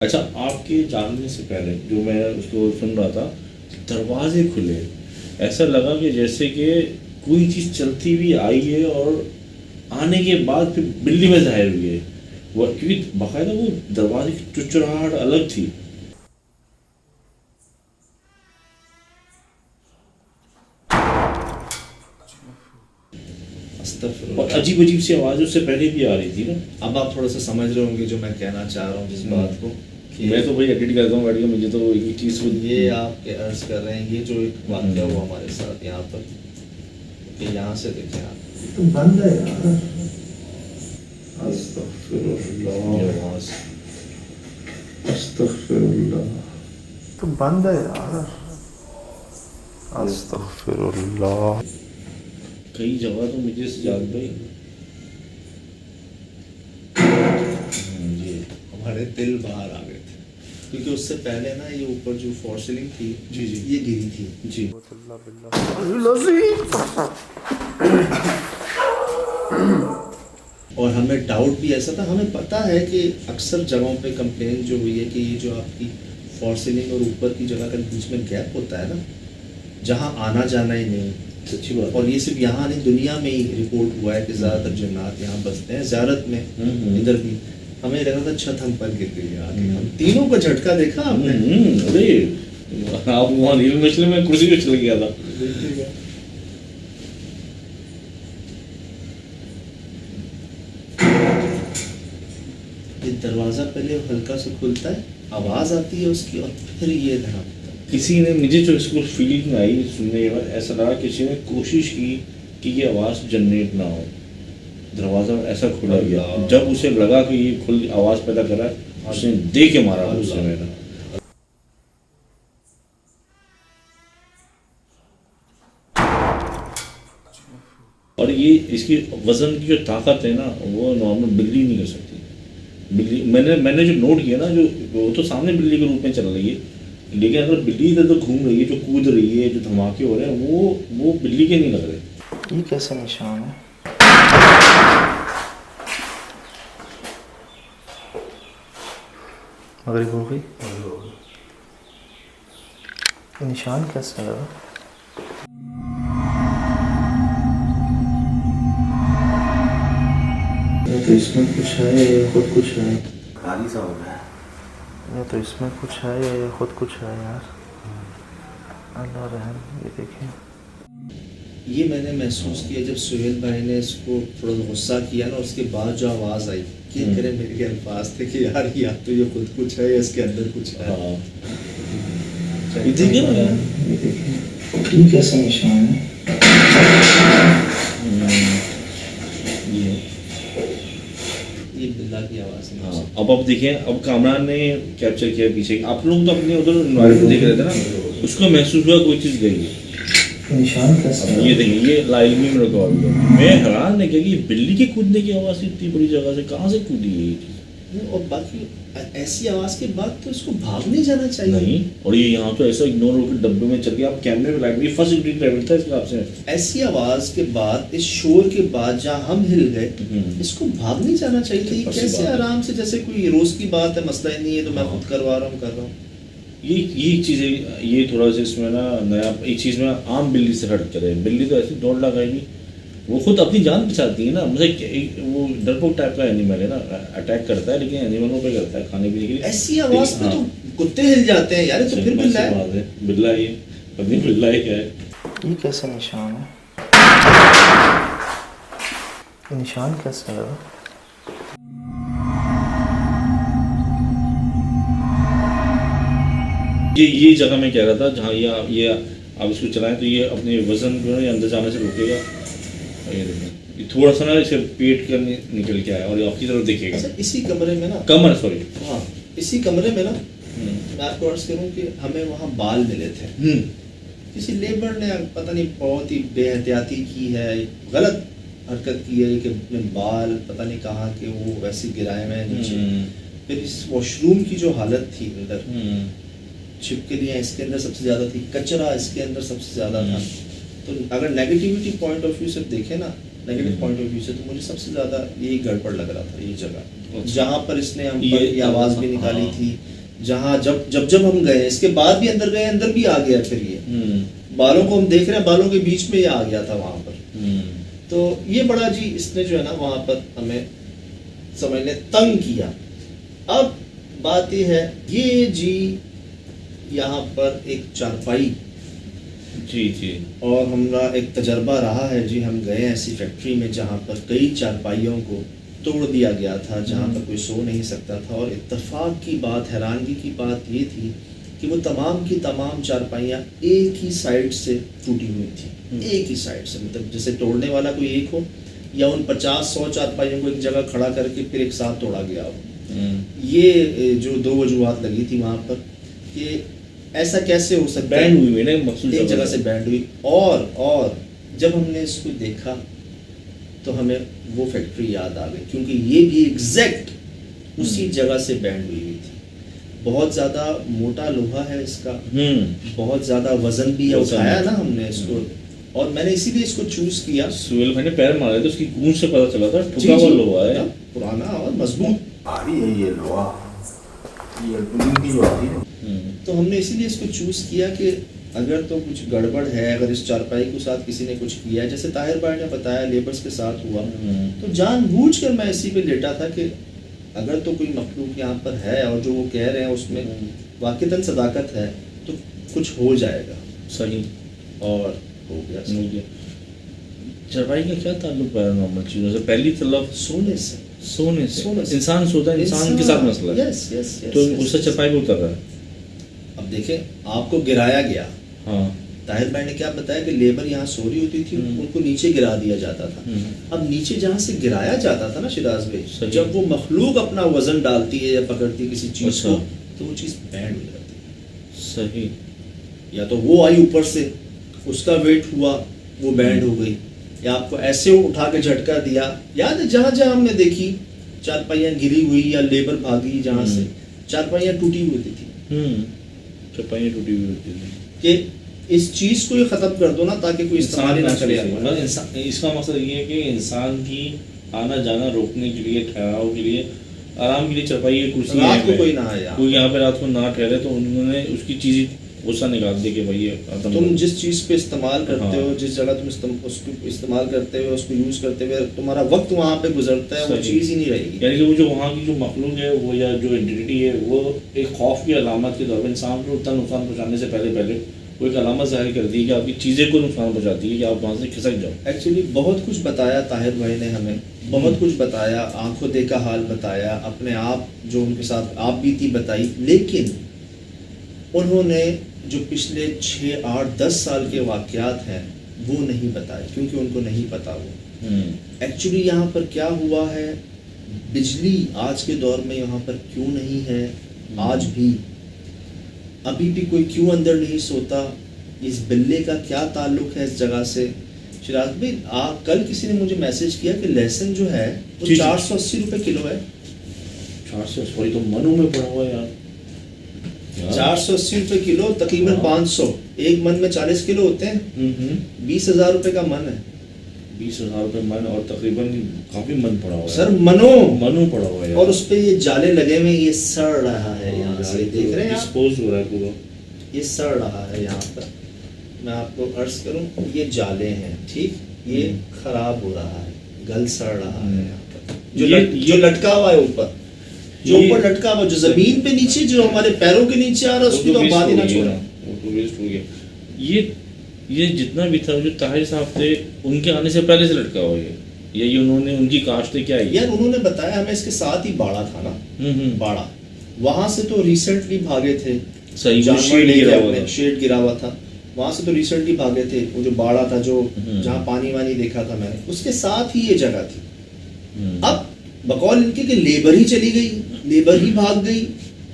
अच्छा, आपके जानने से पहले जो मैं उसको सुन रहा था, दरवाजे खुले, ऐसा लगा कि जैसे कि कोई चीज़ चलती हुई आई है और आने के बाद फिर बिल्ली में ज़ाहिर हुई है। वो क्योंकि बाकायदा वो दरवाजे की चुचुराहट अलग थी। और अजीब अजीब सी आवाज़ उससे पहले भी आ रही थी ना। अब आप थोड़ा सा समझ रहे होंगे जो मैं कहना चाह रहा हूँ जिस बात को कि मैं तो भाई एडिट करता हूँ गाड़ी का, मुझे तो एक चीज़ को ये आप अर्ज कर रहे हैं, ये जो एक वाक़या हुआ हमारे साथ यहाँ पर, कि यहाँ से देखें आप तो बंद है यार। ये आवाज़ अस्तगफिरुल्लाह। तो बंद है यार। अस्तगफिरुल्लाह। कई जगह तो मुझे जाग गई। जी हमारे दिल बाहर आ गए थे, क्योंकि उससे पहले ना ये ऊपर जो फॉर सीलिंग थी जी जी ये गिरी थी जी। और हमें डाउट भी ऐसा था, हमें पता है कि अक्सर जगहों पे कंप्लेन जो हुई है कि ये जो आपकी फॉर सीलिंग और ऊपर की जगह के बीच में गैप होता है ना, जहाँ आना जाना ही नहीं। सच्ची बात। और ये सिर्फ यहाँ नहीं, दुनिया में ही रिपोर्ट हुआ है कि ज़्यादातर जन्नात यहाँ बसते हैं, ज़ियारत में इधर भी। हमें लगा था छत हम पर गिर गई आके, हम तीनों को झटका देखा हमने। अरे आप वहाँ नील मछली में कुर्सी पे चल गया था। ये दरवाज़ा पहले हल्का से खुलता है, आवाज़ आती है उसकी, और फिर ये धड़कता है। किसी ने, मुझे जो इसको फीलिंग आई सुनने के बाद, ऐसा लगा किसी ने कोशिश की कि ये आवाज़ जनरेट ना हो। दरवाज़ा ऐसा खुला गया, जब उसे लगा कि ये खुल आवाज़ पैदा कर रहा है, उसने दे के मारा उससे मेरा। और ये इसकी वज़न की जो ताकत है ना, वो नॉर्मल बिल्ली नहीं कर सकती। बिल्ली मैंने जो नोट किया ना, जो वो तो सामने बिल्ली के रूप में चल रही है, लेकिन अगर बिल्ली इधर उधर घूम रही है, जो कूद रही है, जो धमाके हो रहे हैं, वो बिल्ली के नहीं लग रहे। ये कैसा निशान है? मगरिब हो गई। निशान कैसा लगा? तो इसमें कुछ है या खुद कुछ है? खाली सा हो रहा है। या तो इसमें कुछ है या ये खुद कुछ है यार। अल्लाह रहम। ये देखिए, ये मैंने महसूस किया जब सुहेल भाई ने इसको थोड़ा गुस्सा किया ना, उसके बाद जो आवाज़ आई कि करे, मेरे के अल्फाज थे कि यार या तो ये खुद कुछ है या इसके अंदर कुछ है। हाँ, ये देखिए ना, ये देखिए, ये कैसा निशान है? ये बिल्ला की आवाज़ है। हाँ, अब आप देखिए, अब कामरान ने कैप्चर किया पीछे। आप लोग तो अपने उधर एनवायरनमेंट देख रहे थे ना, उसको महसूस हुआ कोई चीज़ गई है। निशान कैसा है? ये देखिए, ये लाइलमी में रिकॉर्ड हुआ। मैं हैरान है कि ये बिल्ली के कूदने की आवाज़ इतनी बड़ी जगह से कहाँ से कूदी है ये चीज़। और बाकी ऐसी आवाज़ के बाद तो इसको भाग नहीं जाना चाहिए। नहीं, और ये यहाँ तो ऐसा इग्नोर होकर डब्बे में चल गया। आप कैमरे में लाइट, फर्स्ट डिग्री ट्रैवल था इसके आपसे। ऐसी आवाज़ के बाद, इस शोर के बाद जहाँ हम हिल गए, इसको भाग नहीं जाना चाहिए था। ये अच्छी कैसे बात है। आराम से, जैसे कोई रोज़ की बात है, मसला ही नहीं है, तो मैं खुद करवा रहा हूँ, कर रहा हूँ। ये चीज़ें, ये थोड़ा सा इसमें ना नया एक चीज़ में आम बिल्ली से हट करे। बिल्ली तो ऐसी दौड़ लगाएगी, वो खुद अपनी जान बचाती है ना। मतलब वो डरपोक टाइप का एनिमल है ना, अटैक करता है, लेकिन एनिमलों पे करता है खाने पीने के लिए। ऐसी आवाज़ पे तो कुत्ते हिल जाते हैं यार, तो फिर बिल्ला है। बिल्ला ये पता नहीं बिल्ला है क्या है। ये कैसा निशान है? निशान कैसा लगा? ये जगह मैं कह रहा था जहाँ ये आप इसको चलाएं तो ये अपने वजन जो है अंदर जाने से रोकेगा। और ये देखें, ये थोड़ा सा ना इसे पेट कर निकल के आया और ये आपकी तरफ देखेगा। अच्छा, इसी कमरे में ना, कमर, सॉरी, हाँ, इसी कमरे में ना, मैं आपको अर्ज करूँ कि हमें वहाँ बाल मिले थे। किसी लेबर ने पता नहीं बहुत ही बेहतियाती की है, गलत हरकत की है कि अपने बाल पता नहीं कहाँ के वो वैसे गिराए हुए हैं नीचे। फिर इस वॉशरूम की जो हालत थी अंदर, छिपकलियाँ इसके अंदर सबसे ज़्यादा थी, कचरा इसके अंदर सबसे ज़्यादा था। तो अगर नेगेटिविटी पॉइंट ऑफ व्यू से देखें ना, नेगेटिव पॉइंट ऑफ व्यू से, तो मुझे सबसे ज़्यादा यही गड़बड़ लग रहा था। ये जगह जहाँ पर इसने हम पर ये आवाज़ भी निकाली थी, जहाँ जब हम गए, इसके बाद भी अंदर गए, अंदर भी आ गया। फिर ये बालों को हम देख रहे हैं, बालों के बीच में ये आ गया था वहां पर। तो ये बड़ा जी इसने जो है ना वहां पर हमें समझने तंग किया। अब बात ये है, ये जी यहाँ पर एक चारपाई जी और हमारा एक तजर्बा रहा है जी। हम गए ऐसी फैक्ट्री में जहाँ पर कई चारपाइयों को तोड़ दिया गया था, जहाँ पर कोई सो नहीं सकता था। और इत्तेफाक की बात, हैरानगी की बात ये थी कि वो तमाम की तमाम चारपाइयाँ एक ही साइड से टूटी हुई थी। एक ही साइड से, मतलब जैसे तोड़ने वाला कोई एक हो या उन 50-100 चारपाइयों को एक जगह खड़ा करके फिर एक साथ तोड़ा गया हो। ये जो दो वजूहत लगी थी वहाँ पर कि ऐसा कैसे हो सकता है, बैंड हुई ना मखसूस एक जगह से बैंड हुई। और जब हमने इसको देखा तो हमें वो फैक्ट्री याद आ गई, क्योंकि ये भी एग्जैक्ट उसी जगह से बैंड हुई थी। बहुत ज़्यादा मोटा लोहा है इसका, बहुत ज़्यादा वजन भी है, उठाया ना हमने इसको। और मैंने इसीलिए इसको चूज किया। सुहेल भाई ने पैर मारे थे, उसकी गूंज से पता चला था ठुका हुआ लोहा है, पुराना और मजबूत भारी है ये लोहा, ये एल्युमिनियम की जो आती है। तो हमने इसीलिए इसको चूज किया कि अगर तो कुछ गड़बड़ है, अगर इस चारपाई के साथ किसी ने कुछ किया है, जैसे ताहिर भाई ने बताया लेबर्स के साथ हुआ, तो जानबूझकर मैं इसी पे लेटा था कि अगर तो कोई मखलूक यहाँ पर है और जो वो कह रहे हैं उसमें वाक़ईतन सदाकत है तो कुछ हो जाएगा। सही, और हो गया। चारपाई का क्या ताल्लुक पैरानॉर्मल चीजों से? पहली तलब सोने से, सोने से इंसान सोता है, इंसान के साथ मसला है। Yes yes yes. तो उससे चारपाई पे उतर रहा है। अब देखें, आपको गिराया गया। हाँ, ताहिर भाई ने क्या बताया कि लेबर यहाँ सो रही होती थी, उनको नीचे गिरा दिया जाता था। अब नीचे जहाँ से गिराया जाता था ना शिराज भाई, जब वो मखलूक अपना वजन डालती है या पकड़ती है किसी चीज को, तो वो चीज बैंड हो जाती है। सही, या तो वो आई ऊपर से, उसका वेट हुआ, वो बैंड हो गई, या आपको ऐसे उठा के झटका दिया। याद है जहाँ जहाँ हमने देखी चारपाइयाँ गिरी हुई या लेबर भागी, जहाँ से चारपाइयाँ टूटी हुई थी, चारपाइयाँ टूटी हुई होती थी कि इस चीज को ये खत्म कर दो ना, ताकि कोई इस्तेमाल ही ना करे। इसका मकसद ये है कि इंसान की आना जाना रोकने के लिए, ठहराव के लिए, आराम के लिए चारपाई कुर्सी रात को कोई ना आए, कोई यहाँ पे रात को ना ठहरे, तो उन्होंने उसकी चीज गुस्सा निकाल दिया कि भाई ये तुम जिस चीज पे इस्तेमाल करते हो, जिस जगह तुम उसको इस्तेमाल करते हो, उसको यूज करते हुए तुम्हारा वक्त वहाँ पे गुजरता है, वो चीज ही नहीं रहेगी। यानी कि वो जो वहाँ की जो मखलूक है वो या जो एंटिटी है वो एक खौफ की अलामत के तौर पर इंसान को उतना नुकसान पहुँचाने से पहले वो एक अलामत जाहिर कर दी कि आपकी चीज़ें को नुकसान पहुँचाती है कि आप वहाँ से खिसक जाओ। एक्चुअली बहुत कुछ बताया ताहिर भाई ने हमें, बहुत कुछ बताया, आंखों देखा हाल बताया, अपने आप जो उनके साथ आप बीती बताई, लेकिन उन्होंने जो पिछले 6, 8, 10 साल के वाक़यात हैं वो नहीं बताए, क्योंकि उनको नहीं पता वो एक्चुअली यहाँ पर क्या हुआ है। बिजली आज के दौर में यहाँ पर क्यों नहीं है, आज भी अभी भी कोई क्यों अंदर नहीं सोता, इस बिल्ले का क्या ताल्लुक है इस जगह से। शिराज भाई, कल किसी ने मुझे मैसेज किया कि लहसुन जो है वो 480 रुपए किलो है। 400, सॉरी तो मनु में पड़ा हुआ यार, 480 रुपए किलो, तकरीबन 500। एक मन में 40 किलो होते हैं, 20,000 रुपए का मन है। 20,000 रुपए मन, और तकरीबन काफी मन पड़ा हुआ है सर, मनु पड़ा हुआ है। और उस पे ये जाले लगे हुए, ये सड़ रहा है यहाँ से, देख रहे हैं आप, डिस्पोज हो रहा है पूरा, ये सड़ रहा है यहाँ पर। मैं आपको अर्ज करूँ, ये जाले हैं, ठीक, ये खराब हो रहा है, गल सड़ रहा है यहाँ पर। जो लटका हुआ है ऊपर, जो ऊपर लटका हुआ, जो जमीन पे नीचे, जो हमारे पैरों के नीचे आ रहा है, उसकी तो बात ही ना छोड़ो, वो तो वेस्ट हो गया। ये जितना भी था, जो ताहिर साहब थे उनके आने से पहले से लटका हुआ है, ये उन्होंने उनकी काश्त क्या है यार, उन्होंने बताया हमें इसके साथ ही बाड़ा था ना, बाड़ा, वहां से तो रिसेंटली भागे थे। सही, शेड गिरा हुआ था, वहां से तो रिसेंटली भागे थे। वो जो बाड़ा था, जो जहाँ पानी वानी देखा था मैंने, उसके साथ ही ये जगह थी। अब बकौल इनके कि लेबर ही चली गई, लेबर ही भाग गई,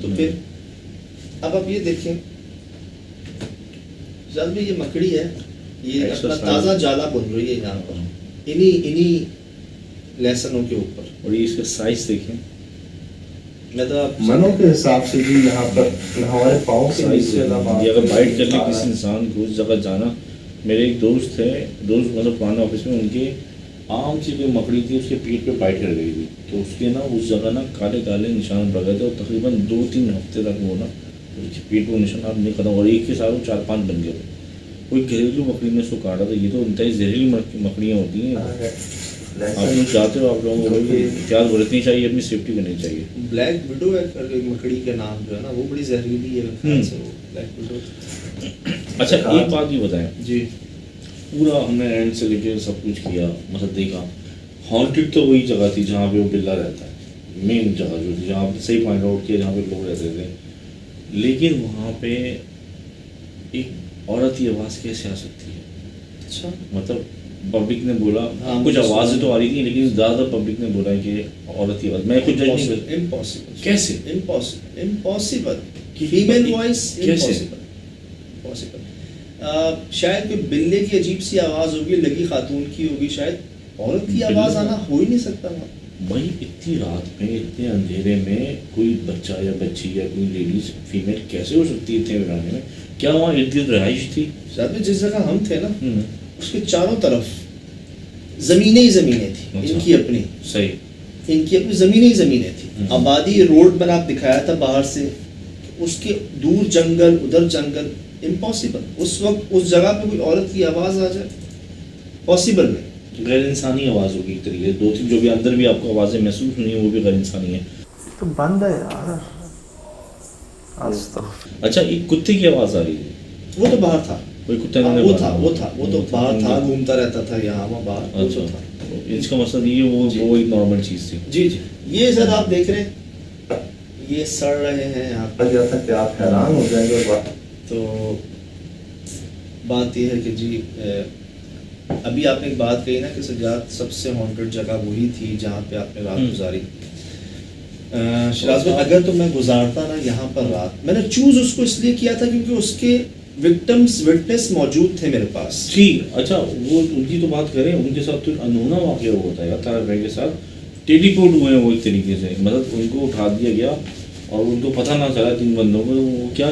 तो फिर अब आप ये देखें, जब भी ये मकड़ी है, ये अपना ताज़ा जाला बुन रही है यहाँ पर, इन्हीं लहसनों के ऊपर। और ये इसका साइज देखें, मैं तो मनों के हिसाब से जी यहाँ पर हमारे पाँव के नीचे अगर बाइट करने किसी इंसान को उस जगह जाना। मेरे एक दोस्त थे, मतलब पुराने ऑफिस में, उनके आम सी कोई मकड़ी थी, उसके पेट पे बाइट कर गई थी, तो उसके ना उस जगह ना काले काले निशान पड़ गए थे, और तकरीबन 2-3 हफ्ते तक वो ना उसके पेट में निशान अब नहीं खत्म, और एक के साथ वो 4-5 बन गए थे। कोई घरेलू मकड़ी ने उसको काटा था। ये तो इंतहाई जहरीली मकड़ियाँ होती हैं। आप लोग चाहते हो, आप लोगों को एहतियात बरतनी चाहिए, अपनी सेफ्टी करनी चाहिए। ब्लैक विडो है करके मकड़ी का नाम जो है ना, वो बड़ी जहरीली है मेरे ख्याल से, वो ब्लैक विडो। अच्छा, एक बात ये बताएं, जी, पूरा हमने एंड से लेके सब कुछ किया, मतलब देखा, हॉन्टेड तो वही जगह थी जहाँ पे वो बिल्ला रहता है, मेन जगह जो थी, जहाँ पे सही पॉइंट आउट किया, जहाँ पे लोग रहते थे, लेकिन वहाँ पे एक औरत की आवाज़ कैसे आ सकती है? अच्छा, मतलब पब्लिक ने बोला, हाँ, कुछ मुझे आवाज़ें सुना। तो आ रही थी, लेकिन ज़्यादा पब्लिक ने बोला कि औरत की आवाज़, मैं कुछ जज नहीं कर, इम्पॉसिबल। कैसे? इम्पॉसिबल, इम्पॉसिबल कि फीमेल वॉइस, कैसे? इम्पॉसिबल। शायद कोई बिल्ले की अजीब सी आवाज़ होगी, लगी खातून की होगी, शायद औरत की आवाज़ बिल्ला। आना हो ही नहीं सकता वहाँ। भाई इतनी रात में, इतने अंधेरे में कोई बच्चा या बच्ची या कोई लेडीज फीमेल कैसे हो सकती है इतने वीराने में? क्या वहाँ इर्द गिर्द रहाइश थी? शायद में जिस जगह हम थे ना, उसके चारों तरफ ज़मीनें ही ज़मीनें थी। अच्छा। इनकी अपनी ज़मीनें ही ज़मीनें थी। आबादी रोड पर आप दिखाया था बाहर से, उसके दूर जंगल, उधर जंगल, इम्पॉसिबल। उस वक्त उस जगह पे कोई औरत की आवाज़ आ जाए, पॉसिबल नहीं। गैर इंसानी आवाज़ होगी एक तरीके से। 2-3 जो भी अंदर भी आपको आवाज़ें महसूस हुई हैं, वो भी गैर इंसानी है। तो बंद है यार। अच्छा, एक कुत्ते की आवाज़ आ रही थी, वो तो बाहर था। कोई कुत्ते हाँ, ने वो बाहर- वो तो बाहर था, घूमता रहता था यहाँ वहाँ बाहर, वो अच्छा, तो था। इसका मतलब ये वो एक नॉर्मल चीज़ थी। जी जी, ये सर आप देख रहे हैं, ये सड़ रहे हैं यहाँ पे। गया था कि आप हैरान हो जाएंगे। तो बात यह है कि जी अभी आपने एक बात कही ना कि सजाद सबसे हॉन्टेड जगह वही थी जहाँ पे आपने रात गुजारी। शिराज में अगर तो मैं गुजारता ना यहाँ पर रात, मैंने चूज उसको इसलिए किया था क्योंकि उसके विटनेस मौजूद थे मेरे पास। ठीक, अच्छा, वो उनकी तो बात करें, उनके साथ तो अनहोना वाक़या हुआ था अतार भाई के साथ। टेलीपोर्ट हुए हैं वो एक तरीके से, मतलब उनको उठा दिया गया और उनको पता ना चला 3 बंदों को। वो क्या,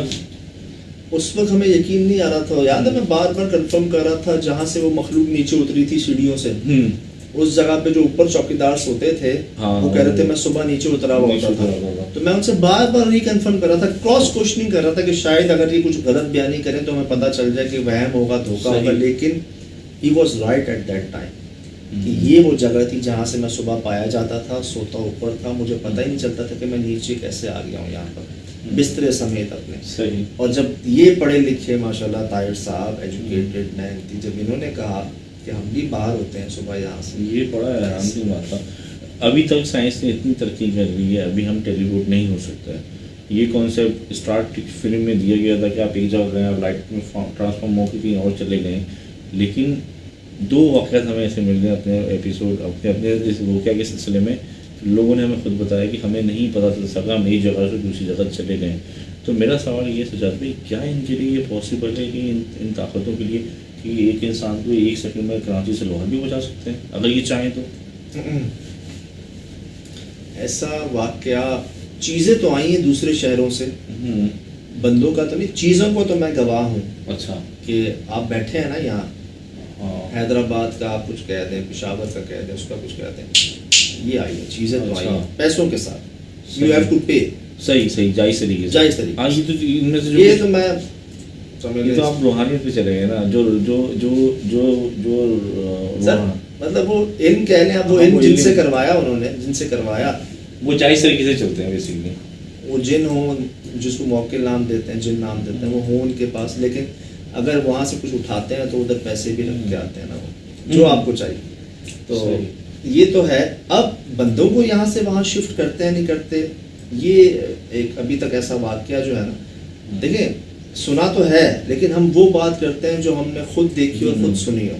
उस वक्त हमें यकीन नहीं आ रहा था, याद है मैं बार बार कंफर्म कर रहा था, जहाँ से वो मखलूक नीचे उतरी थी सीढ़ियों से, उस जगह पे जो ऊपर चौकीदार सोते थे, हाँ, वो कह रहे थे मैं सुबह नीचे उतरा हुआ नीचे होता उतरा हुआ था। था। तो मैं उनसे बार बार रिकन्फर्म कर रहा था, क्रॉस क्वेश्चनिंग कर रहा था कि शायद अगर ये कुछ गलत बयानी करें तो हमें पता चल जाए कि वहम होगा, धोखा सही। होगा, लेकिन he was right at that time कि ये वो जगह थी जहाँ से मैं सुबह पाया जाता था, सोता ऊपर था, मुझे पता ही नहीं चलता था कि मैं नीचे कैसे आ गया हूँ यहाँ पर बिस्तरे समेत अपने। सही। और जब ये पढ़े लिखे माशाल्लाह ताहिर साहब, एजुकेटेड मैन थी, जब इन्होंने कहा कि हम भी बाहर होते हैं सुबह यहाँ से, ये बड़ा हैरान की बात था। अभी तक साइंस ने इतनी तरक्की कर ली है, अभी हम टेलीपोर्ट नहीं हो सकता है। ये कॉन्सेप्ट स्टार्ट फिल्म में दिया गया था कि आप एक जगह गए, आप लाइट में ट्रांसफॉर्म होकर कहीं और चले गए, लेकिन 2 वाक़यात हमें ऐसे मिल गए अपने एपिसोड, अपने इस वाक़या के सिलसिले में। लोगों ने हमें खुद बताया कि हमें नहीं पता चल सका, हम एक जगह से दूसरी जगह चले गए। तो मेरा सवाल ये सजाद भाई, क्या इनके लिए ये पॉसिबल है कि इन ताकतों के लिए कि एक इंसान को 1 सेकंड में कराची से लाहौर भी पहुंचा सकते हैं अगर ये चाहें तो? ऐसा वाकया, चीज़ें तो आई हैं दूसरे शहरों से, बंदों का तो नहीं, चीज़ों को तो मैं गवाह हूँ। अच्छा। कि आप बैठे हैं ना यहाँ, हाँ। हैदराबाद का आप कुछ कह दें, पेशावर का कह दें, उसका कुछ कह दें, ये आई है, चीज़ें तो आई अच्छा। हैं पैसों के साथ, सही। यू हैव टू पे। सही जायज़ तरीके से। जायज़ तरीके हाँ, ये तो इनमें से ये तो मैं ये तो आप रूहानियत पे चले गए ना, जो जो जो जो जो सर, मतलब वो इल्म कह लें, अब वो हाँ, इल्म वो जिनसे इल्म। करवाया उन्होंने, जिनसे करवाया, वो जायज़ तरीके से चलते हैं बेसिकली। वो जिन हो, जिसको मौके नाम देते हैं, जिन नाम देते हैं, वो हो उनके पास, लेकिन अगर वहाँ से कुछ उठाते हैं तो उधर पैसे भी रख के आते हैं ना, वो जो आपको चाहिए। तो सही। ये तो है। अब बंदों को यहाँ से वहाँ शिफ्ट करते हैं नहीं करते, ये एक अभी तक ऐसा वाकया जो है ना, देखिए सुना तो है, लेकिन हम वो बात करते हैं जो हमने खुद देखी और खुद सुनी हो।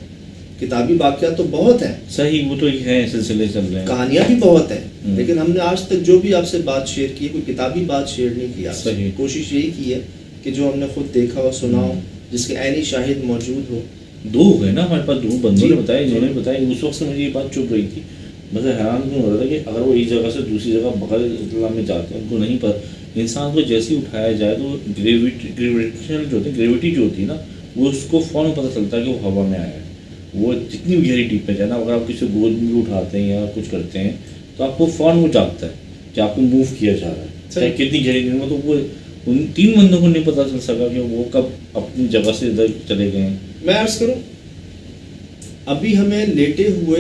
किताबी वाकया तो बहुत हैं, सही, वो तो है, सिलसिले चल रहे हैं, कहानियां भी बहुत हैं, लेकिन हमने आज तक जो भी आपसे बात शेयर की है, कोई किताबी बात शेयर नहीं की आपसे। सही। कोशिश यही की है कि जो हमने खुद देखा हो, सुना हो, जिसके ऐनी शाहिद मौजूद हो। 2 हो गए ना हमारे पास, 2 बंदों ने जी। बताया, जिन्होंने बताया। उस वक्त से मुझे ये बात चुप रही थी, मतलब हैरान क्यों हो रहा था कि अगर वो एक जगह से दूसरी जगह बगैर इत्तला में जाते हैं, उनको नहीं पता, इंसान को जैसे ही उठाया जाए तो ग्रेविटेशनल जो होती है, ग्रेविटी जो होती है ना, वो उसको फ़ौरन पता चलता है कि वो हवा में आया है। वो जितनी भी गहरी डीप में जाए ना, अगर आप किसी गोद में भी उठाते हैं या कुछ करते हैं तो आपको फौरन वो जागता है कि आपको मूव किया जा रहा है, चाहे कितनी गहरी नींद में। तो वो उन 3 बंदों को नहीं पता चल सका कि वो कब अपनी जगह से इधर चले गए हैं। मैं अर्ज करूं, अभी हमें लेटे हुए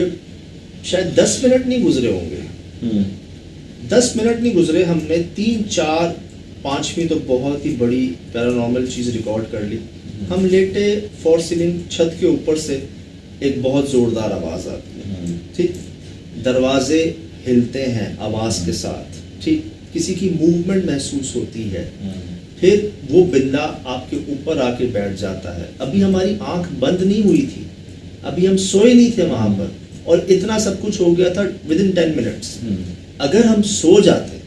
शायद 10 मिनट नहीं गुजरे होंगे, 10 मिनट नहीं गुजरे, हमने 3, 4, 5वीं तो बहुत ही बड़ी पैरानॉर्मल चीज़ रिकॉर्ड कर ली। हम लेटे, फॉर सीलिंग छत के ऊपर से एक बहुत ज़ोरदार आवाज़ आती है, ठीक, दरवाजे हिलते हैं आवाज़ के साथ, ठीक, किसी की मूवमेंट महसूस होती है, फिर वो बिल्ला आपके ऊपर आके बैठ जाता है। अभी हमारी आंख बंद नहीं हुई थी, अभी हम सोए नहीं थे वहां पर, और इतना सब कुछ हो गया था विदिन 10 मिनट्स। अगर हम सो जाते,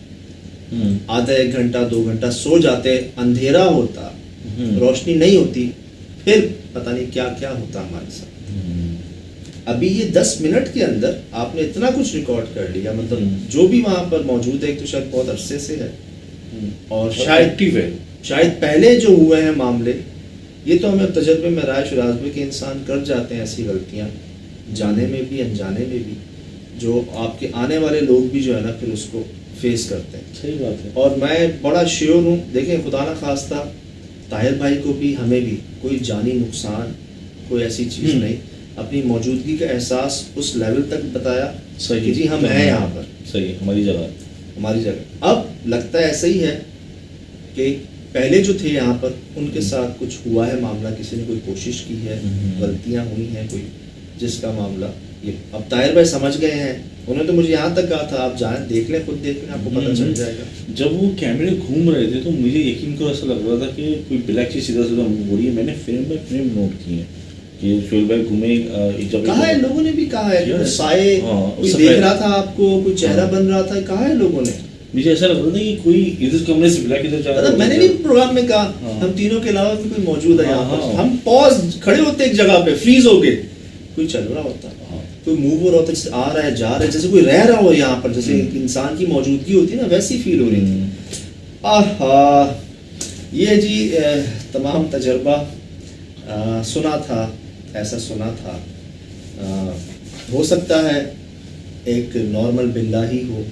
आधा 1 घंटा 2 घंटा सो जाते, अंधेरा होता, रोशनी नहीं होती, फिर पता नहीं क्या क्या होता हमारे साथ। अभी ये 10 मिनट के अंदर आपने इतना कुछ रिकॉर्ड कर लिया, मतलब जो भी वहां पर मौजूद है, एक तो शायद बहुत अरसे से है, और शायद एक्टिव है, शायद पहले जो हुए हैं मामले, ये तो हमें तजर्बे में राय शुराजबे के इंसान कर जाते हैं ऐसी गलतियां, जाने में भी अनजाने में भी, जो आपके आने वाले लोग भी जो है ना फिर उसको फेस करते हैं। सही बात है। और मैं बड़ा श्योर हूँ, देखें खुदा ना खास्ता ताहिर भाई को भी हमें भी कोई जानी नुकसान, कोई ऐसी चीज़ नहीं, अपनी मौजूदगी का एहसास उस लेवल तक बताया कि जी हम हैं यहाँ पर, सही, हमारी जगह। अब लगता है ऐसा ही है कि पहले जो थे यहाँ पर उनके साथ कुछ हुआ है मामला, किसी ने कोई कोशिश की है, गलतियाँ हुई हैं कोई, जिसका मामला ये अब ताहिर भाई समझ गए हैं। उन्होंने तो मुझे यहाँ तक कहा था आप जाएं देख लें, खुद देख लें, आपको पता चल जाएगा। जब वो कैमरे घूम रहे थे तो मुझे यकीन को ऐसा लग रहा था कि कोई ब्लैक चीज सीधा सीधा मूव हो रही है। मैंने फ्रेम बाय फ्रेम नोट किए हैं कि शोएब भाई घूमे एक जगह, कहा है लोगों ने भी कहा है कि साए, कोई सब देख है। रहा था आपको, कोई चेहरा बन रहा था, कहा है लोगों ने। मुझे ऐसा लग रहा था कि कोई इधर कमरे से ब्लैक इधर जा रहा मतलब मैंने भी प्रोग्राम में कहा हम तीनों के अलावा भी कोई मौजूद है यहाँ पर, हम पॉज खड़े होते एक जगह पे, फ्रीज हो गए, कोई चल रहा होता, कोई मूव हो रहा होता, जैसे आ रहा है जा रहा है, जैसे कोई रह रहा हो यहाँ पर, जैसे इंसान की मौजूदगी होती है ना, वैसी फील हो रही थी। आहा, ये जी तमाम तजर्बा सुना था, ऐसा सुना था, हो सकता है एक नॉर्मल बिल्ला ही हो,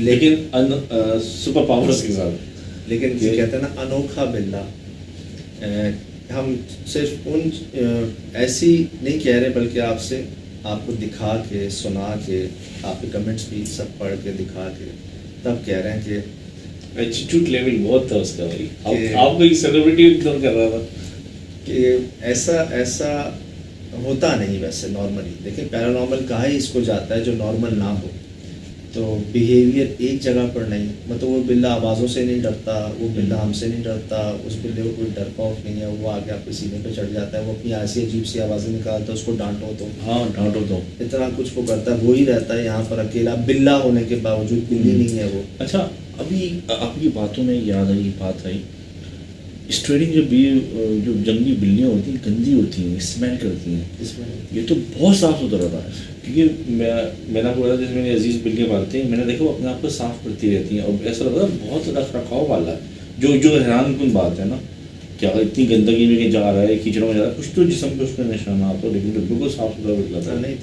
लेकिन सुपर पावर्स के साथ, लेकिन कहते हैं ना अनोखा बिल्ला। हम सिर्फ उन ऐसी नहीं कह रहे, बल्कि आपसे आपको दिखा के, सुना के, आपके कमेंट्स भी सब पढ़ के दिखा के तब कह रहे हैं कि एटीट्यूड लेवल बहुत था उसका भाई। आपको एक सेलिब्रिटी एकदम कर रहा था कि ऐसा होता नहीं वैसे नॉर्मली। देखिए पैरानॉर्मल कहा ही इसको जाता है जो नॉर्मल ना हो, तो बिहेवियर एक जगह पर नहीं, मतलब वो बिल्ला आवाज़ों से नहीं डरता, वो बिल्ला हमसे नहीं डरता, उस बिल्ले को कोई डर खौफ नहीं है, वो आके आपके सीने पे चढ़ जाता है, वो अपनी ऐसी अजीब सी आवाज़ें निकालता है, उसको डांटो तो, हाँ डांटो तो, इतना कुछ वो करता है, वो ही रहता है यहाँ पर अकेला, बिल्ला होने के बावजूद, बिल्ली नहीं है वो। अच्छा, अभी आपकी बातों में याद आई, बात आई, स्ट्रेडिंग जो जंगली बिल्लियाँ होती हैं गंदी होती हैं, स्मेल करती हैं, इसमें ये तो बहुत साफ़ सुथरा था। क्योंकि मैंने आपको बताया, जैसे मैंने अजीज़ बिल्लियाँ पालते हैं, मैंने देखा वो अपने आप को साफ़ करती रहती हैं, और ऐसा लग रहा है बहुत रख रखाव वाला है, जो हैरानकुन बात है ना, क्या इतनी गंदगी में कहीं जा रहा है, कीचड़ में जा रहा है, कुछ तो जिस्म पे उसका निशाना आता है, लेकिन तो बिल्कुल साफ़ सुथरा बिल्ला था। नहीं।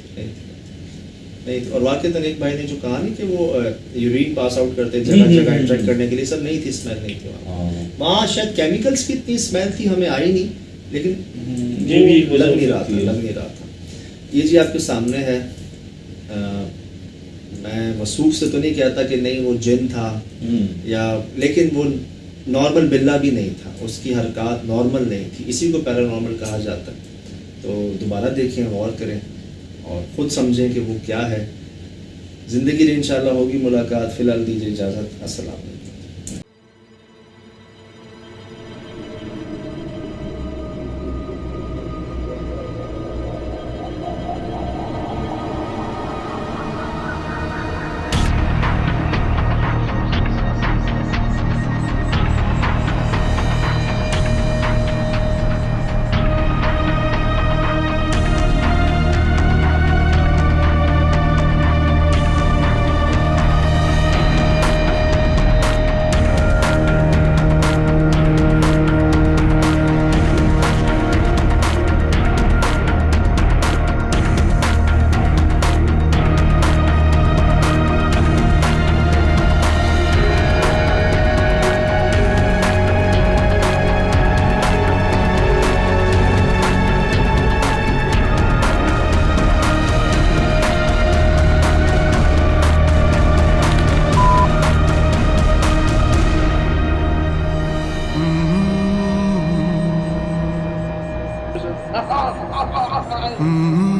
और वाक़ई एक भाई ने जो कहा नहीं कि वो यूरिन पास आउट करते जगह जगह इंटरेक्ट करने के लिए, सब नहीं थी, स्मेल नहीं थी वहाँ शायद केमिकल्स की इतनी स्मेल थी, हमें आई नहीं, लेकिन ये भी लग नहीं रहा था। ये जी आपके सामने है, मैं वसूख से तो नहीं कहता कि नहीं वो जिन था या, लेकिन वो नॉर्मल बिल्ला भी नहीं था, उसकी हरकत नॉर्मल नहीं थी, इसी को पैरानॉर्मल कहा जाता है। तो दोबारा देखें, गौर करें और ख़ुद समझें कि वो क्या है। ज़िंदगी में इंशाल्लाह होगी मुलाकात, फ़िलहाल दीजिए इजाज़त, अस्सलाम वालेकुम। Mm-hmm.